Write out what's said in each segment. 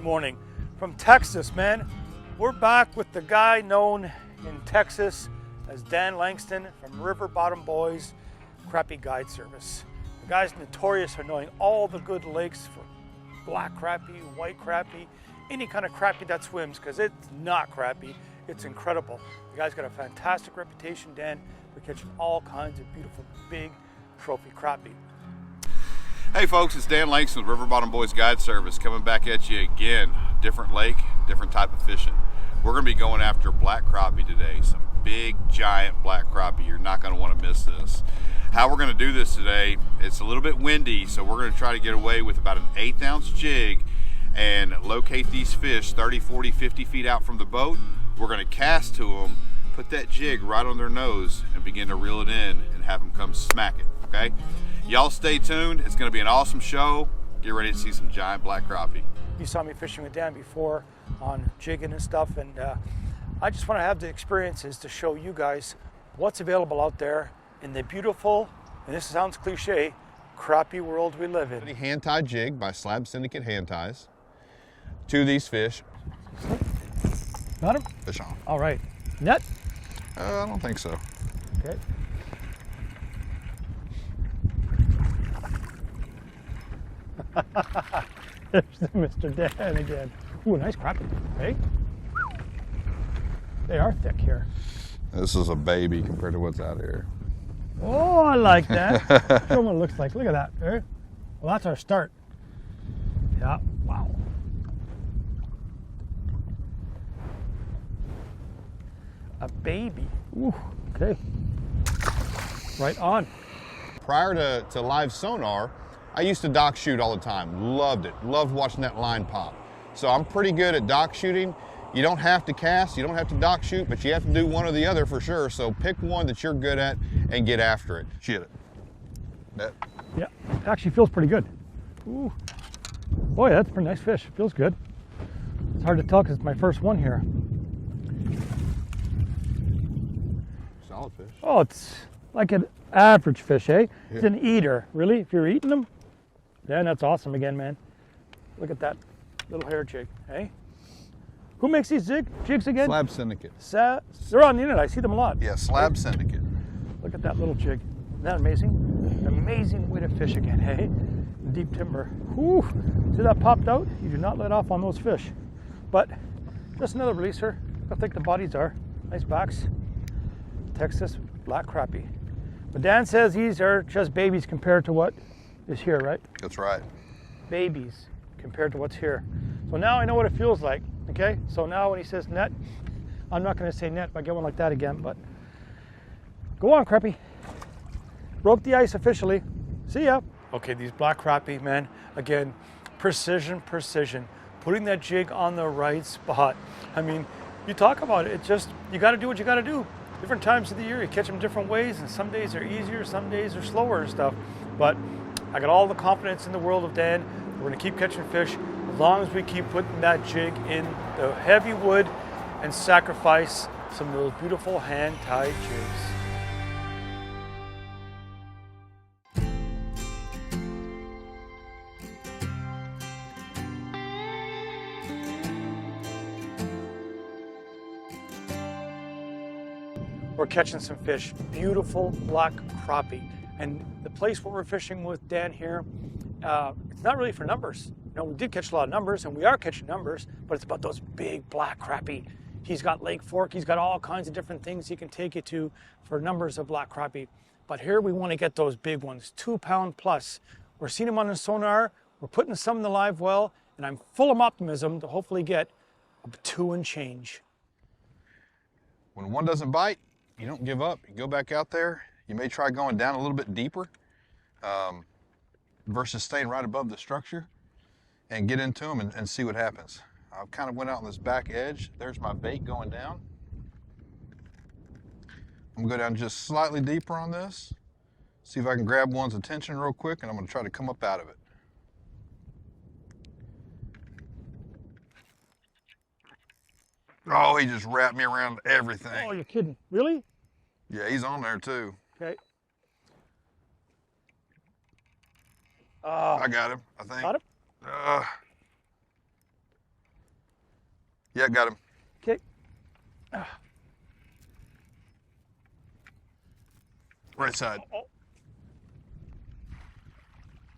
Good morning from Texas, man. We're back with the guy known in Texas as Dan Langston from River Bottom Boys Crappie Guide Service. The guy's notorious for knowing all the good lakes for black crappie, white crappie, any kind of crappie that swims, because it's not crappie, it's incredible. The guy's got a fantastic reputation, Dan, for catching all kinds of beautiful, big trophy crappie. Hey folks, it's Dan Langston with River Bottom Boys Guide Service coming back at you again. Different lake, different type of fishing. We're going to be going after black crappie today. Some big, giant black crappie. You're not going to want to miss this. How we're going to do this today, it's a little bit windy, so we're going to try to get away with about an 1/8 ounce jig and locate these fish 30, 40, 50 feet out from the boat. We're going to cast to them, put that jig right on their nose and begin to reel it in and have them come smack it, okay? Y'all stay tuned. It's going to be an awesome show. Get ready to see some giant black crappie. You saw me fishing with Dan before on jigging and stuff, and I just want to have the experiences to show you guys what's available out there in the beautiful, and this sounds cliche, crappie world we live in. Hand-tied jig by Slab Syndicate hand ties to these fish. Got him? Fish on. All right. Net? I don't think so. Okay. There's Mr. Dan again. Ooh, nice crappie. Hey? They are thick here. This is a baby compared to what's out here. Oh, I like that. Show them what it looks like. Look at that. Eh? Well, that's our start. Yeah. Wow. A baby. Ooh, okay. Right on. Prior to live sonar, I used to dock shoot all the time. Loved it. Loved watching that line pop. So I'm pretty good at dock shooting. You don't have to cast, you don't have to dock shoot, but you have to do one or the other for sure. So pick one that you're good at and get after it. Shoot it. Net. Yeah, it actually feels pretty good. Ooh. Boy, that's a pretty nice fish. Feels good. It's hard to tell because it's my first one here. Solid fish. Oh, it's like an average fish, eh? Yeah. It's an eater, really, if you're eating them. Then that's awesome again, man. Look at that little hair jig, eh? Who makes these jigs again? Slab Syndicate. They're on the internet, I see them a lot. Yeah, Slab Syndicate. Look at that little jig. Isn't that amazing? Amazing way to fish again, hey? Deep timber. Whew. See that popped out? You do not let off on those fish. But just another releaser. I think the bodies are. Nice backs. Texas black crappie. But Dan says these are just babies compared to what is here, right? That's right. Babies compared to what's here. So now I know what it feels like, okay? So now when he says net, I'm not gonna say net if I get one like that again, but go on, crappie. Broke the ice officially. See ya. Okay, these black crappie, man, again, precision, precision. Putting that jig on the right spot. I mean, you talk about it, it's just, you gotta do what you gotta do. Different times of the year, you catch them different ways, and some days are easier, some days are slower and stuff. But I got all the confidence in the world of Dan. We're gonna keep catching fish as long as we keep putting that jig in the heavy wood and sacrifice some of those beautiful hand-tied jigs. We're catching some fish, beautiful black crappie. And the place where we're fishing with Dan here, it's not really for numbers. You know, we did catch a lot of numbers, and we are catching numbers, but it's about those big black crappie. He's got Lake Fork, he's got all kinds of different things he can take you to for numbers of black crappie. But here we want to get those big ones, 2 pound plus. We're seeing them on the sonar, we're putting some in the live well, and I'm full of optimism to hopefully get a 2 and change. When one doesn't bite, you don't give up. You go back out there. You may try going down a little bit deeper versus staying right above the structure and get into them and see what happens. I kind of went out on this back edge. There's my bait going down. I'm gonna go down just slightly deeper on this, see if I can grab one's attention real quick, and I'm gonna try to come up out of it. Oh, he just wrapped me around everything. Oh, you're kidding. Really? Yeah, he's on there too. Okay. I got him, I think. Got him? Yeah, got him. Okay. Right side.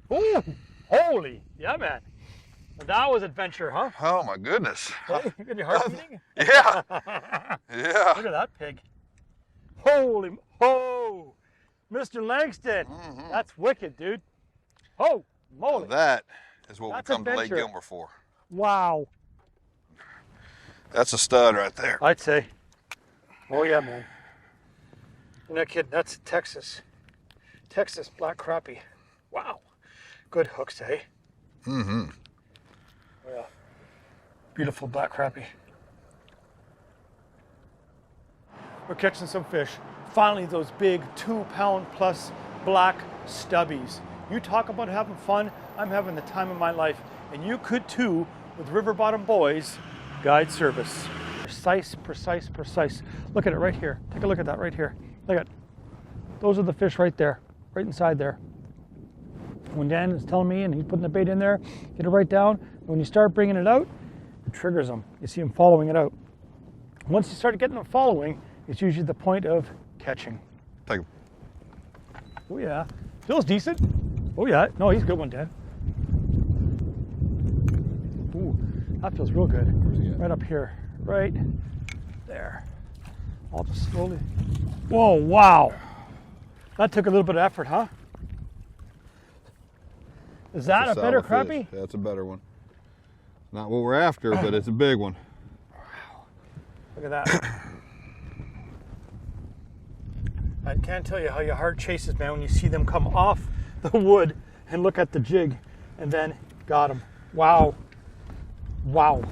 Oh, holy, yeah, man. That was adventure, huh? Oh my goodness. Hey, you got your heart beating? Yeah. Yeah. Look at that pig. Holy, oh, Mr. Langston. That's wicked, dude. Oh, moly. That is what That's we come to Lake adventure. Gilmer for. Wow. That's a stud right there. I'd say. Oh, yeah, man. You're not kidding. That's Texas. Texas black crappie. Wow. Good hooks, eh? Mm-hmm. Oh, yeah. Beautiful black crappie. We're catching some fish. Finally, those big 2-pound plus black stubbies. You talk about having fun, I'm having the time of my life. And you could too with River Bottom Boys Guide Service. Precise, precise, precise. Look at it right here. Take a look at that right here. Look at, those are the fish right there, right inside there. When Dan is telling me and he's putting the bait in there, get it right down. When you start bringing it out, it triggers them. You see him following it out. Once you start getting them following, it's usually the point of catching. Take him. Oh yeah, feels decent. Oh yeah, no, he's a good one, Dan. Ooh, that feels real good. Where's he at? Right up here, right there. I'll just slowly. Whoa, wow. That took a little bit of effort, huh? Is that a better solid crappie? fish. That's a better one. Not what we're after, but it's a big one. Look at that. I can't tell you how your heart chases, man, when you see them come off the wood and look at the jig and then got them. Wow. Wow.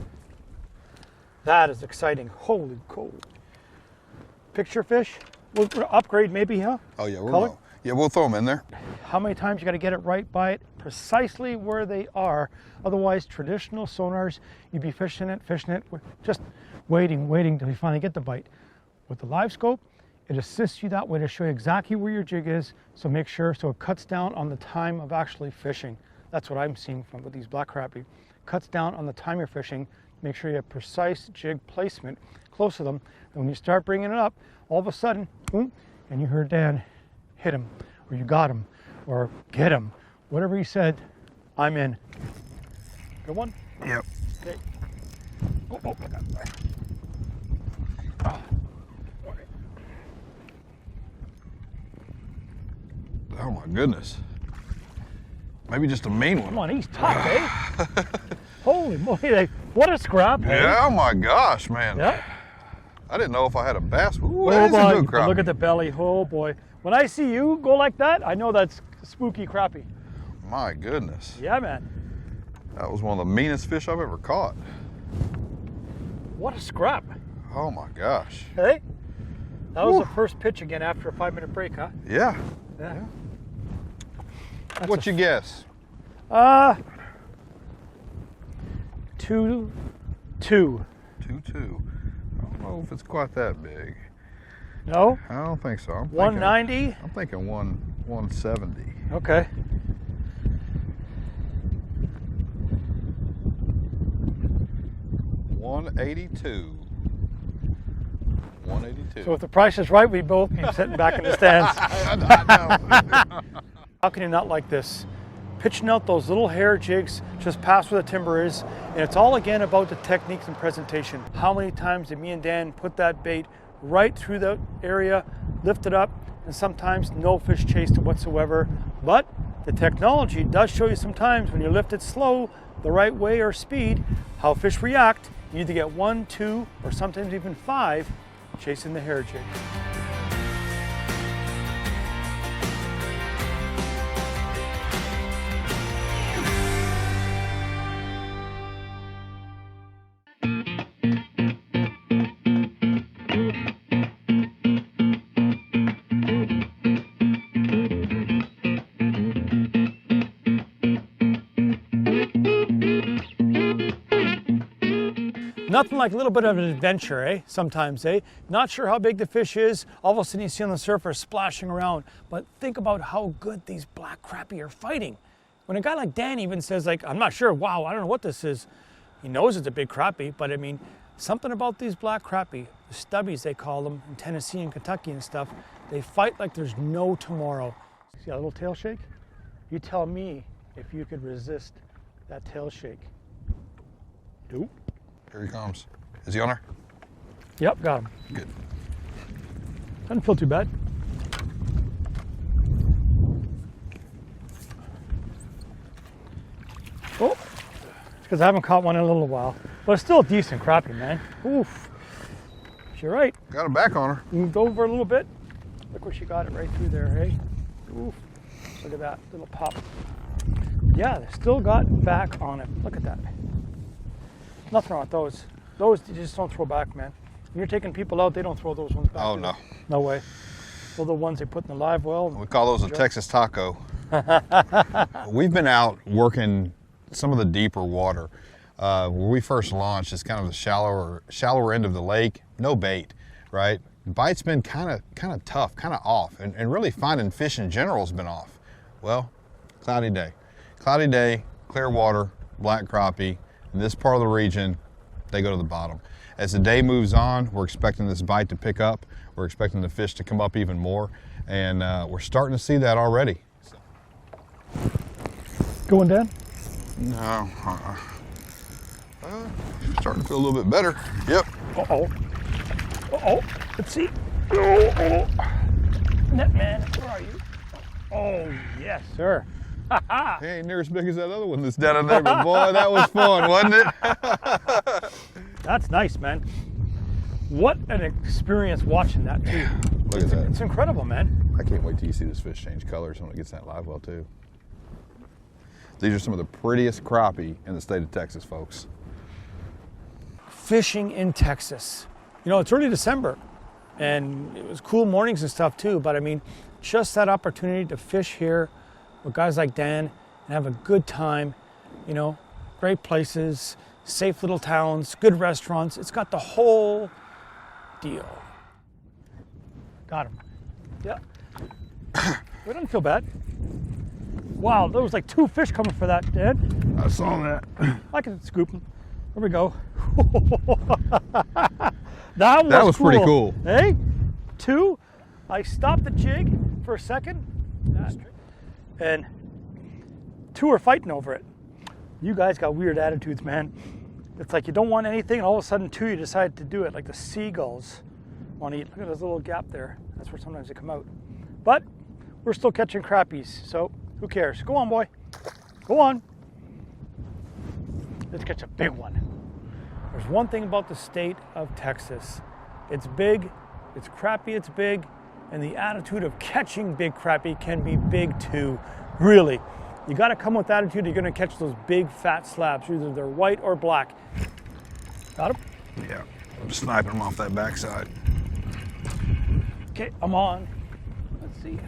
That is exciting. Holy cow. Picture fish? We'll upgrade maybe, huh? Oh yeah, Color? we'll throw them in there. How many times you got to get it right by it precisely where they are. Otherwise, traditional sonars, you'd be fishing it, just waiting till you finally get the bite. With the live scope, it assists you that way to show you exactly where your jig is, so make sure, so it cuts down on the time of actually fishing. That's what I'm seeing from with these black crappie. Cuts down on the time you're fishing, make sure you have precise jig placement close to them. And when you start bringing it up, all of a sudden, boom, and you heard Dan hit him, or you got him, or get him, whatever he said, I'm in. Good one? Yep. Okay. Oh. Oh my goodness. Maybe just a mean one. Come on, he's tough, eh? Holy moly, what a scrap, eh? Yeah, oh my gosh, man. Yeah. I didn't know if I had a bass. Ooh, Oh that is a boy, good crappie. look at the belly, oh boy. When I see you go like that, I know that's spooky crappie. My goodness. Yeah, man. That was one of the meanest fish I've ever caught. What a scrap. Oh my gosh. Hey? That was Woo. the first pitch again after a 5-minute break, huh? Yeah. Yeah. What'd you guess? 2-2. 2-2. I don't know if it's quite that big. No? I don't think so. 190? I'm thinking 170. Okay. $182. So if the price is right, we both be sitting back in the stands. I know. How can you not like this? Pitching out those little hair jigs just past where the timber is, and it's all again about the techniques and presentation. How many times did me and Dan put that bait right through the area, lift it up, and sometimes no fish chased it whatsoever. But the technology does show you sometimes when you lift it slow, the right way or speed, how fish react. You either get 1, 2, or sometimes even 5 chasing the hair jig. Nothing like a little bit of an adventure, eh? Sometimes, eh? Not sure how big the fish is. All of a sudden you see on the surface splashing around. But think about how good these black crappie are fighting. When a guy like Dan even says, like, I'm not sure, wow, I don't know what this is. He knows it's a big crappie, but I mean, Something about these black crappie, the stubbies they call them in Tennessee and Kentucky and stuff, they fight like there's no tomorrow. See that little tail shake? You tell me if you could resist that tail shake. Nope. Here he comes. Is he on her? Yep, got him. Good. Doesn't feel too bad. Oh, it's because I haven't caught one in a little while. But it's still a decent crappie, man. Oof. You're right. Got him back on her. Moved over a little bit. Look where she got it right through there, hey? Oof. Look at that little pop. Yeah, they still got back on it. Look at that. Nothing wrong with those. Those you just don't throw back, man. When you're taking people out, they don't throw those ones back. Oh, no. No way. Those are the ones they put in the live well. We call those a Texas taco. We've been out working some of the deeper water. Where we first launched is kind of the shallower end of the lake. No bait, right? Bite's been kind of tough, kind of off, and really finding fish in general has been off. Well, cloudy day. Cloudy day, clear water, black crappie. In this part of the region, they go to the bottom. As the day moves on, we're expecting this bite to pick up. We're expecting the fish to come up even more, and we're starting to see that already. Going down? No. Starting to feel a little bit better. Yep. Uh-oh. Uh-oh. Let's see. Oh. Net man, where are you? Oh, yes, sir. He ain't near as big as that other one that's down in there, but boy, that was fun, wasn't it? That's nice, man. What an experience watching that, too. Look at that. It's incredible, man. I can't wait till you see this fish change colors when it gets in that live well, too. These are some of the prettiest crappie in the state of Texas, folks. Fishing in Texas. You know, it's early December, and it was cool mornings and stuff, too, but I mean, just that opportunity to fish here with guys like Dan and have a good time, you know, great places, safe little towns, good restaurants. It's got the whole deal. Got him. Yeah. We don't feel bad. Wow, there was like 2 fish coming for that, Dan. I saw that. I can scoop them. There we go. That was pretty cool. Hey, 2. I stopped the jig for a second, and 2 are fighting over it. You guys got weird attitudes, man. It's like you don't want anything, and all of a sudden 2, you decide to do it, like the seagulls want to eat. Look at this little gap there. That's where sometimes they come out. But we're still catching crappies, so who cares? Go on, boy. Go on. Let's catch a big one. There's one thing about the state of Texas. It's big, it's crappie, it's big, and the attitude of catching big crappie can be big too. Really. You got to come with attitude. You're going to catch those big fat slabs. Either they're white or black. Got him? Yeah, I'm sniping them off that backside. Okay, I'm on. Let's see.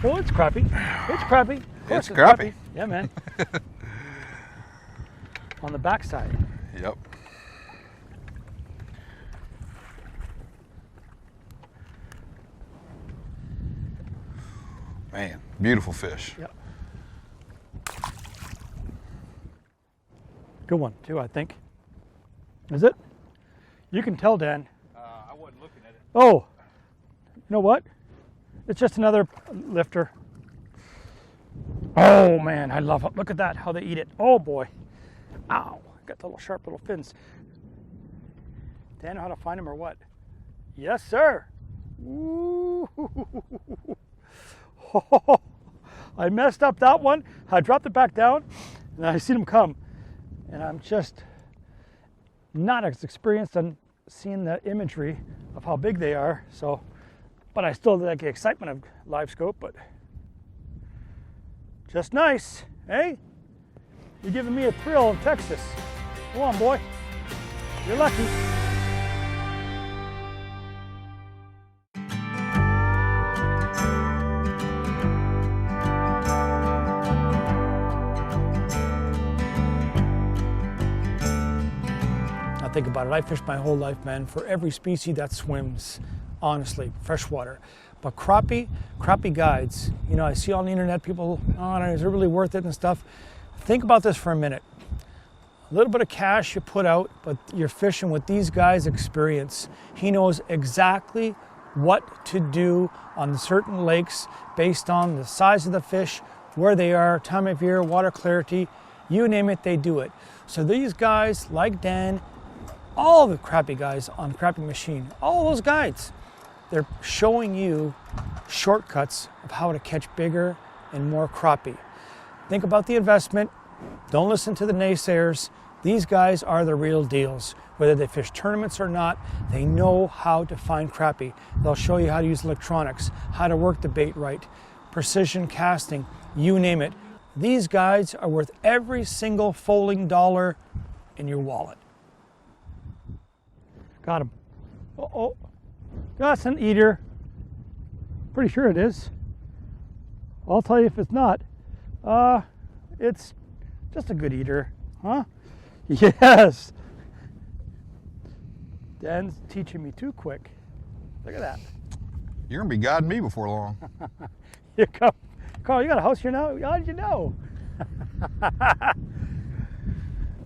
Oh, it's crappie. It's crappie. Of course It's crappie. Yeah, man. On the backside. Yep. Man, beautiful fish. Yep. Good one, too, I think. Is it? You can tell, Dan. I wasn't looking at it. Oh, you know what? It's just another lifter. Oh, man, I love it. Look at that, how they eat it. Oh, boy. Ow, got the little sharp little fins. Dan, know how to find them or what? Yes, sir. Ooh. Oh, I messed up that one. I dropped it back down, and I see them come. And I'm just not as experienced on seeing the imagery of how big they are. So, but I still like the excitement of live scope, but just nice, hey? You're giving me a thrill in Texas. Go on, boy. You're lucky. Now think about it. I fished my whole life, man, for every species that swims, honestly, freshwater. But crappie guides, you know, I see on the internet people, oh, is it really worth it and stuff. Think about this for a minute. a little bit of cash you put out, but you're fishing with these guys' experience. He knows exactly what to do on certain lakes based on the size of the fish, where they are, time of year, water clarity, you name it, they do it. So these guys, like Dan, all the crappie guys on Crappie Machine, all those guides, they're showing you shortcuts of how to catch bigger and more crappie. Think about the investment. Don't listen to the naysayers. These guys are the real deals. Whether they fish tournaments or not, they know how to find crappie. They'll show you how to use electronics, how to work the bait right, precision casting, you name it. These guys are worth every single folding dollar in your wallet. Got him. Uh-oh. That's an eater. Pretty sure it is. I'll tell you if it's not. It's just a good eater, huh? Yes. Dan's teaching me too quick. Look at that. You're gonna be guiding me before long. Here come. Carl, you got a house here now? How did you know?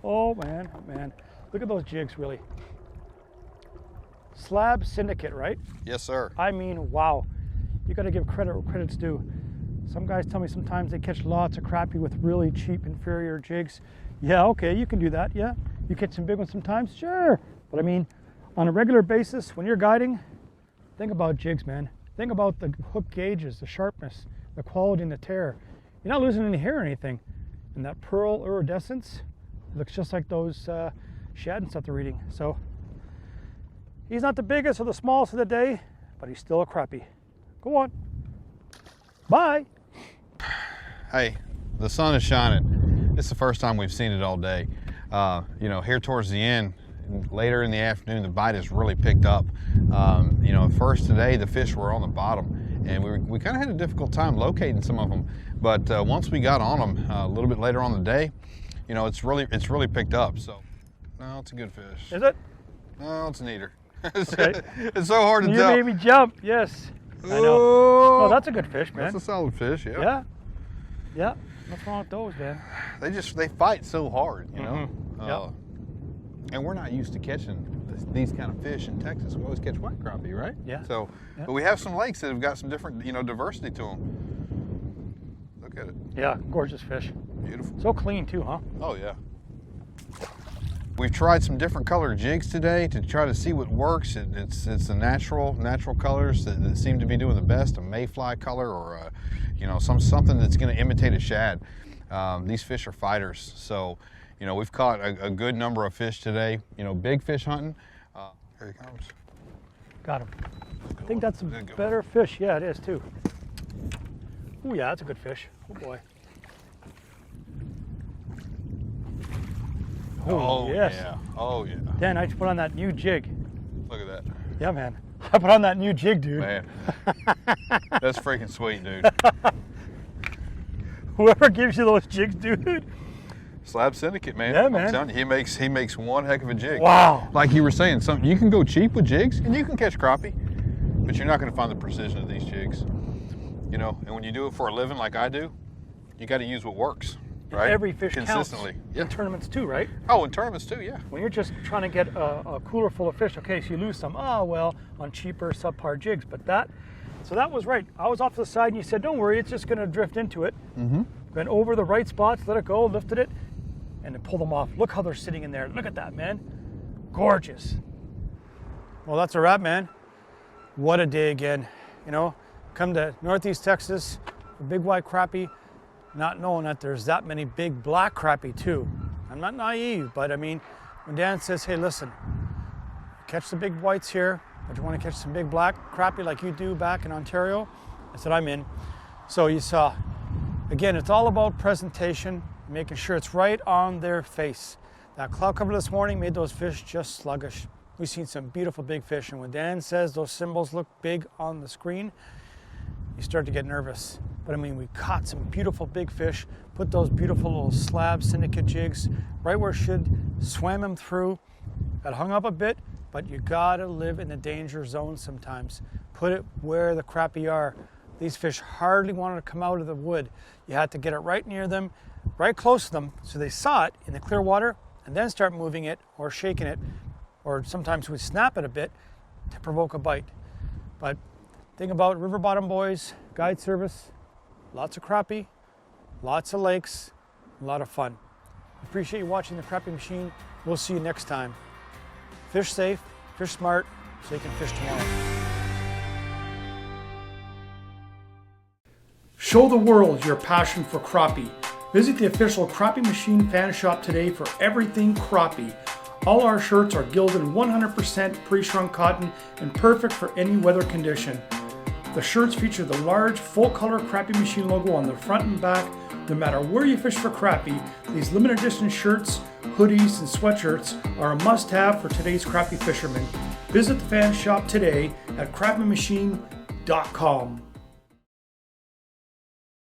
Oh man, man. Look at those jigs, really. Slab Syndicate, right? Yes, sir. I mean, wow. You got to give credit where credit's due. Some guys tell me sometimes they catch lots of crappie with really cheap, inferior jigs. Yeah, okay, you can do that, yeah. You catch some big ones sometimes, sure. But I mean, on a regular basis, when you're guiding, think about jigs, man. Think about the hook gauges, the sharpness, the quality and the tear. You're not losing any hair or anything. And that pearl iridescence looks just like those shad and stuff they're eating. So he's not the biggest or the smallest of the day, but he's still a crappie. Go on. Bye. Hey, the sun is shining. It's the first time we've seen it all day. You know, here towards the end, later in the afternoon, the bite has really picked up. You know, at first today, the fish were on the bottom, and we kind of had a difficult time locating some of them. But once we got on them a little bit later on the day, you know, it's really picked up. So, no, it's a good fish. Is it? No, it's an eater. Okay. It's so hard to tell. You made me jump. Yes. I know. Oh, that's a good fish, man. That's a solid fish, yeah. Yeah. Yeah. What's wrong with those, man? They fight so hard, you know. Yep. And we're not used to catching these kind of fish in Texas. We always catch white crappie, right? Yeah. So, yeah. But we have some lakes that have got some different, you know, diversity to them. Look at it. Yeah, gorgeous fish. Beautiful. So clean too, huh? Oh yeah. We've tried some different color jigs today to try to see what works. It's the natural colors that seem to be doing the best. A mayfly color or a, you know, something that's going to imitate a shad. These fish are fighters, so you know we've caught a good number of fish today. You know, big fish hunting. Here he comes. Got him. I think that's a better fish. Yeah, it is too. Oh yeah, that's a good fish. Oh boy. Oh yes. Yeah. Oh yeah. Dan, I just put on that new jig. Look at that. Yeah, man. I put on that new jig, dude. Man, that's freaking sweet, dude. Whoever gives you those jigs, dude. Slab Syndicate, man. Yeah, man. I'm telling you, he makes one heck of a jig. Wow. Like you were saying, you can go cheap with jigs and you can catch crappie, but you're not going to find the precision of these jigs. You know, and when you do it for a living like I do, you got to use what works. Right? Every fish consistently. counts. Yeah. In tournaments too, right? Oh, in tournaments too, yeah. When you're just trying to get a cooler full of fish, okay, so you lose some. Oh, well, on cheaper, subpar jigs. But so that was right. I was off to the side and you said, don't worry, it's just going to drift into it. Mm-hmm. Went over the right spots, let it go, lifted it, and then pulled them off. Look how they're sitting in there. Look at that, man. Gorgeous. Well, that's a wrap, man. What a day again. You know, come to Northeast Texas for big white crappie, not knowing that there's that many big black crappie too. I'm not naive, but I mean, when Dan says, hey, listen, catch the big whites here, but you want to catch some big black crappie like you do back in Ontario, I said, I'm in. So you saw, again, it's all about presentation, making sure it's right on their face. That cloud cover this morning made those fish just sluggish. We've seen some beautiful big fish, and when Dan says those symbols look big on the screen, you start to get nervous. But I mean, we caught some beautiful big fish, put those beautiful little Slab Syndicate jigs right where it should, swam them through. Got hung up a bit, but you gotta live in the danger zone sometimes. Put it where the crappie are. These fish hardly wanted to come out of the wood. You had to get it right near them, right close to them, so they saw it in the clear water, and then start moving it or shaking it, or sometimes we snap it a bit to provoke a bite. But thing about River Bottom Boys guide service, lots of crappie, lots of lakes, a lot of fun. Appreciate you watching the Crappie Machine. We'll see you next time. Fish safe, fish smart, so you can fish tomorrow. Show the world your passion for crappie. Visit the official Crappie Machine fan shop today for everything crappie. All our shirts are gilded 100% pre-shrunk cotton and perfect for any weather condition. The shirts feature the large full-color Crappie Machine logo on the front and back. No matter where you fish for crappie, these limited edition shirts, hoodies, and sweatshirts are a must-have for today's crappie fishermen. Visit the fan shop today at crappiemachine.com.